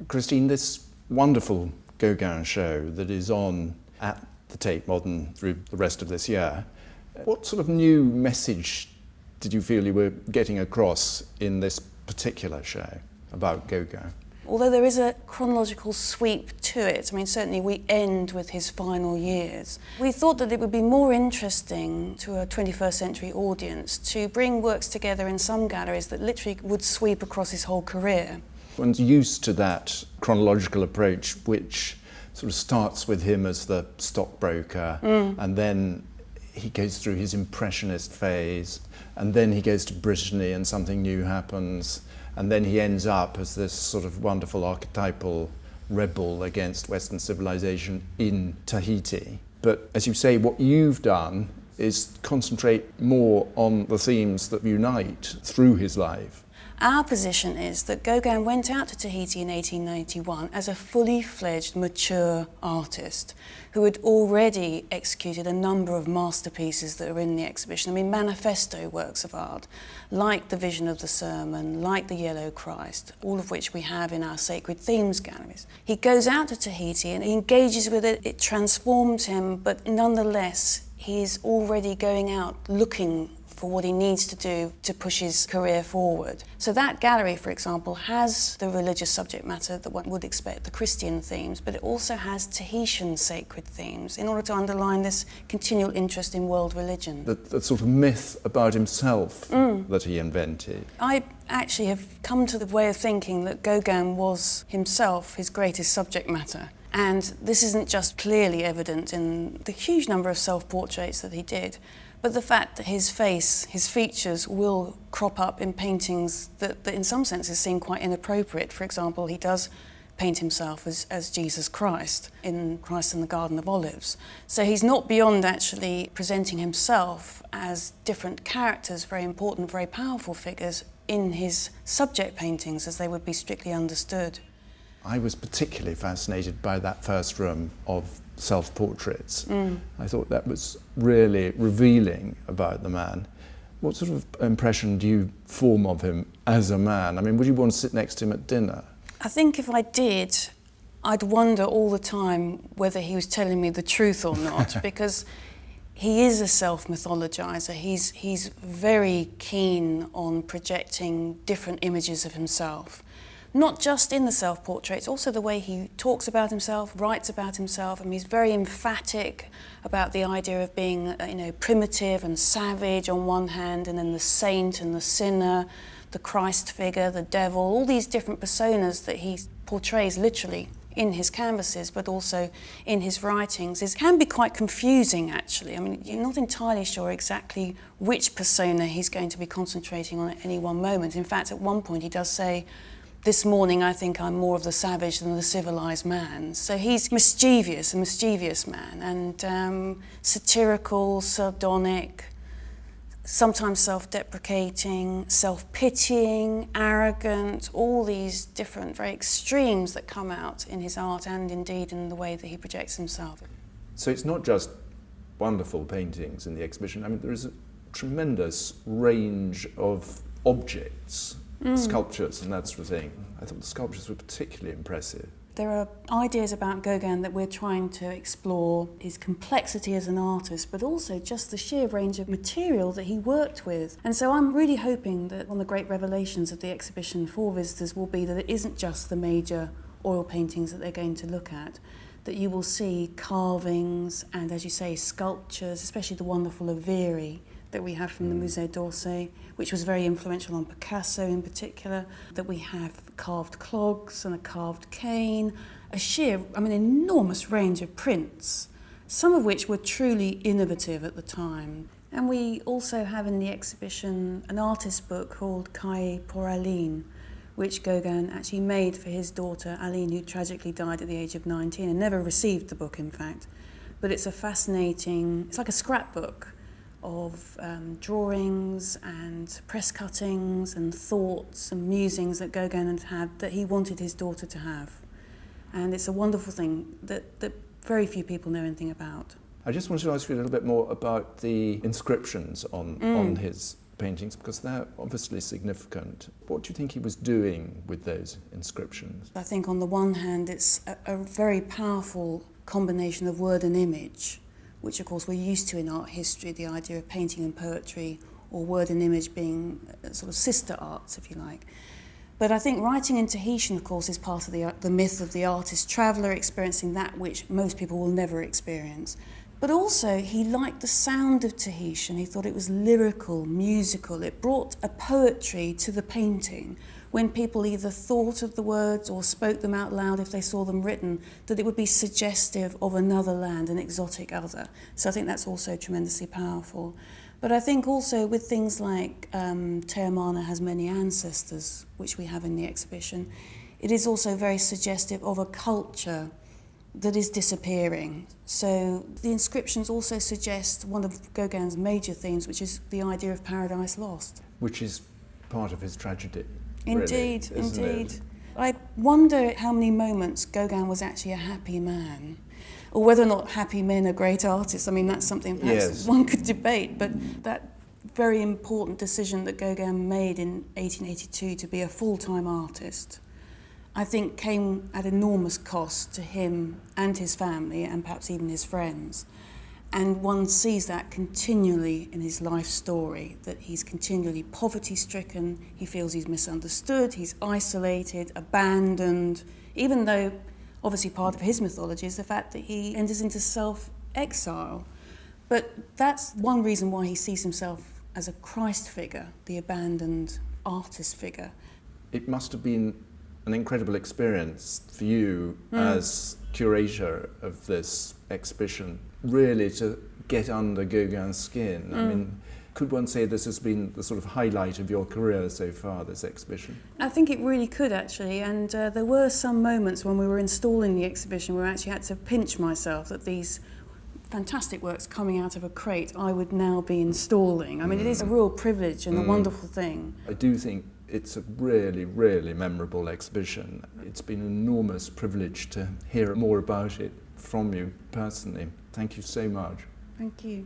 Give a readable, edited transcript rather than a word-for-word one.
Christine, this wonderful Gauguin show that is on at the Tate Modern through the rest of this year, what sort of new message did you feel you were getting across in this particular show about Gauguin? Although there is a chronological sweep to it, I mean, certainly we end with his final years. We thought that it would be more interesting to a 21st century audience to bring works together in some galleries that literally would sweep across his whole career. One's used to that chronological approach, which sort of starts with him as the stockbroker, and then he goes through his Impressionist phase, and then he goes to Brittany and something new happens, and then he ends up as this sort of wonderful archetypal rebel against Western civilization in Tahiti. But as you say, what you've done is concentrate more on the themes that unite through his life. Our position is that Gauguin went out to Tahiti in 1891 as a fully fledged, mature artist who had already executed a number of masterpieces that are in the exhibition. I mean, manifesto works of art, like the Vision of the Sermon, like the Yellow Christ, all of which we have in our Sacred Themes galleries. He goes out to Tahiti and he engages with it. It transforms him, but nonetheless, he's already going out looking for what he needs to do to push his career forward. So that gallery, for example, has the religious subject matter that one would expect, the Christian themes, but it also has Tahitian sacred themes in order to underline this continual interest in world religion. The sort of myth about himself that he invented. I actually have come to the way of thinking that Gauguin was himself his greatest subject matter. And this isn't just clearly evident in the huge number of self-portraits that he did, but the fact that his face, his features will crop up in paintings that in some senses seem quite inappropriate. For example, he does paint himself as Jesus Christ in Christ in the Garden of Olives. So he's not beyond actually presenting himself as different characters, very important, very powerful figures in his subject paintings as they would be strictly understood. I was particularly fascinated by that first room of self-portraits. I thought that was really revealing about the man. What sort of impression do you form of him as a man? I mean, would you want to sit next to him at dinner? I think if I did, I'd wonder all the time whether he was telling me the truth or not, because he is a self-mythologizer. He's very keen on projecting different images of himself. Not just in the self-portraits, also the way he talks about himself, writes about himself. I mean, he's very emphatic about the idea of being, primitive and savage on one hand, and then the saint and the sinner, the Christ figure, the devil, all these different personas that he portrays literally in his canvases, but also in his writings. It can be quite confusing, actually. I mean, you're not entirely sure exactly which persona he's going to be concentrating on at any one moment. In fact, at one point he does say, "This morning I think I'm more of the savage than the civilized man." So he's a mischievous man, and satirical, sardonic, sometimes self-deprecating, self-pitying, arrogant, all these different very extremes that come out in his art and indeed in the way that he projects himself. So it's not just wonderful paintings in the exhibition. I mean, there is a tremendous range of objects, sculptures and that sort of thing. I thought the sculptures were particularly impressive. There are ideas about Gauguin that we're trying to explore, his complexity as an artist, but also just the sheer range of material that he worked with. And so I'm really hoping that one of the great revelations of the exhibition for visitors will be that it isn't just the major oil paintings that they're going to look at, that you will see carvings and, as you say, sculptures, especially the wonderful Aviri that we have from the Musée d'Orsay, which was very influential on Picasso in particular, that we have carved clogs and a carved cane, an enormous range of prints, some of which were truly innovative at the time. And we also have in the exhibition an artist's book called Cahiers pour Aline, which Gauguin actually made for his daughter Aline, who tragically died at the age of 19 and never received the book, in fact. But it's it's like a scrapbook of drawings and press cuttings and thoughts and musings that Gauguin had had that he wanted his daughter to have. And it's a wonderful thing that very few people know anything about. I just wanted to ask you a little bit more about the inscriptions on his paintings because they're obviously significant. What do you think he was doing with those inscriptions? I think on the one hand it's a very powerful combination of word and image, which of course we're used to in art history, the idea of painting and poetry, or word and image being sort of sister arts, if you like. But I think writing in Tahitian, of course, is part of the myth of the artist traveller experiencing that which most people will never experience. But also, he liked the sound of Tahitian. He thought it was lyrical, musical. It brought a poetry to the painting. When people either thought of the words or spoke them out loud if they saw them written, that it would be suggestive of another land, an exotic other. So I think that's also tremendously powerful. But I think also with things like Te Mana has many ancestors, which we have in the exhibition, it is also very suggestive of a culture that is disappearing. So the inscriptions also suggest one of Gauguin's major themes, which is the idea of paradise lost. Which is part of his tragedy. Indeed, really, isn't indeed. it? I wonder how many moments Gauguin was actually a happy man, or whether or not happy men are great artists. I mean, that's something perhaps one could debate, but that very important decision that Gauguin made in 1882 to be a full-time artist, I think came at enormous cost to him and his family, and perhaps even his friends. And one sees that continually in his life story, that he's continually poverty-stricken, he feels he's misunderstood, he's isolated, abandoned, even though obviously part of his mythology is the fact that he enters into self-exile. But that's one reason why he sees himself as a Christ figure, the abandoned artist figure. It must have been an incredible experience for you as curator of this exhibition, really to get under Gauguin's skin. I mean, could one say this has been the sort of highlight of your career so far, this exhibition? I think it really could, actually, and there were some moments when we were installing the exhibition where I actually had to pinch myself that these fantastic works coming out of a crate I would now be installing. I mean, it is a real privilege and a wonderful thing. I do think it's a really, really memorable exhibition. It's been an enormous privilege to hear more about it from you personally. Thank you so much. Thank you.